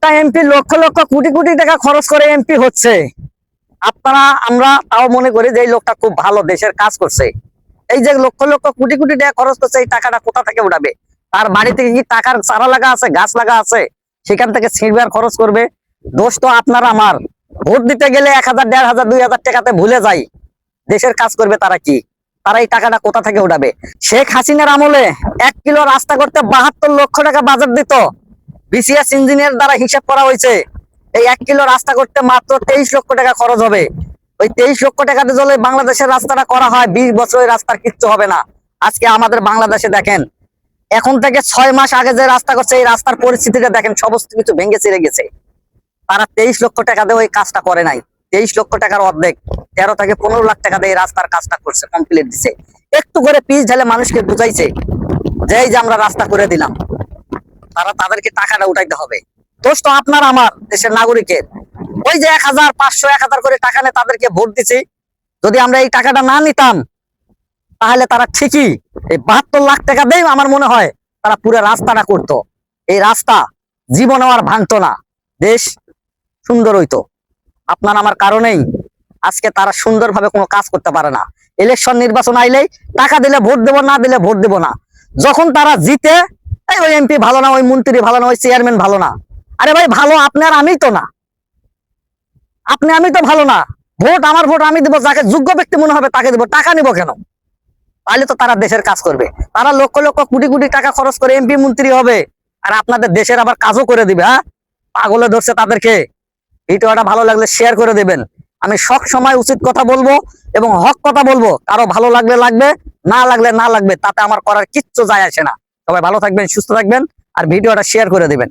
একটা এমপি লক্ষ লক্ষ কোটি কোটি টাকা খরচ করে এমপি হচ্ছে, আমরা তাও মনে করি যে এই লোকটা খুব ভালো, দেশের কাজ করছে। এই যে লক্ষ লক্ষ কোটি কোটি টাকা খরচ করছে, এই টাকাটা কোথা থেকে উঠাবে? তার বাড়ি থেকে কি টাকার চারা লাগা আছে, গাছ লাগা আছে, সেখান থেকে ছিঁড়বার খরচ করবে? দোষ তো আপনার আমার। ভোট দিতে গেলে 1000, 1500, 2000 টাকাতে ভুলে যাই দেশের কাজ করবে তারা কি, তারা এই টাকাটা কোথা থেকে উঠাবে? শেখ হাসিনার আমলে 1 কিলো রাস্তা করতে 72 লক্ষ টাকা বাজেট দিত। বিসিএস ইঞ্জিনিয়ার দ্বারা হিসাব করা হয়েছে এই 1 কিলো রাস্তা করতে মাত্র 23 লক্ষ টাকা খরচ হবে। ওই 23 লক্ষ টাকাতে যদি বাংলাদেশের রাস্তাটা করা হয়, 20 বছর ওই রাস্তার কিচ্ছু হবে না। আজকে আমাদের বাংলাদেশে দেখেন, এখন থেকে 6 মাস আগে যে রাস্তা করছে, এই রাস্তার পরিস্থিতিটা দেখেন, সমস্ত কিছু ভেঙে চিরে গেছে। তারা 23 লক্ষ টাকা দিয়ে ওই কাজটা করে নাই। 23 লক্ষ টাকার অর্ধেক 13 থেকে 15 লাখ টাকা দিয়ে এই রাস্তার কাজটা করছে, কমপ্লিট দিছে। একটু করে পিচ ঢালে মানুষকে বুঝাইছে যে এই যে আমরা রাস্তা করে দিলাম, তাদেরকে টাকাটা উঠাইতে হবে। দোষ তো আপনার আমার, দেশের নাগরিকের। ওই যে 1000, 500, 1000 করে টাকা নিয়ে তাদেরকে ভোট দিছি, যদি আমরা এই টাকাটা না নিতাম তাহলে তারা ঠিকই এই 72 লাখ টাকা দেয়, আমার মনে হয় তারা পুরো রাস্তাটা করতো। এই রাস্তা জীবন আর ভাঙতো না, দেশ সুন্দর হইতো। আপনার আমার কারণেই আজকে তারা সুন্দরভাবে কোনো কাজ করতে পারে না। ইলেকশন নির্বাচন আইলেই টাকা দিলে ভোট দেবো, না দিলে ভোট দেবো না। যখন তারা জিতে, ওই এমপি ভালো না, ওই মন্ত্রী ভালো না, ওই চেয়ারম্যান ভালো না। আরে ভাই, ভালো আপনি আর আমি তো না, আপনি আমি তো ভালো না। ভোট আমার, ভোট আমি দেবো, যাকে যোগ্য ব্যক্তি মনে হবে তাকে দেবো। টাকা নিবো কেন? তাহলে তো তারা দেশের কাজ করবে। তারা লক্ষ লক্ষ কোটি কোটি টাকা খরচ করে এমপি মন্ত্রী হবে, আর আপনাদের দেশের আবার কাজও করে দিবে। হ্যাঁ, পাগলে ধরছে তাদেরকে। ভিডিওটা ভালো লাগলে শেয়ার করে দেবেন। আমি সব সময় উচিত কথা বলবো এবং হক কথা বলবো। কারো ভালো লাগলে লাগবে, না লাগলে না লাগবে, তাতে আমার করার কিচ্ছু যায় আসে না। সবাই ভালো থাকবেন, সুস্থ থাকবেন, আর ভিডিওটা শেয়ার করে দিবেন।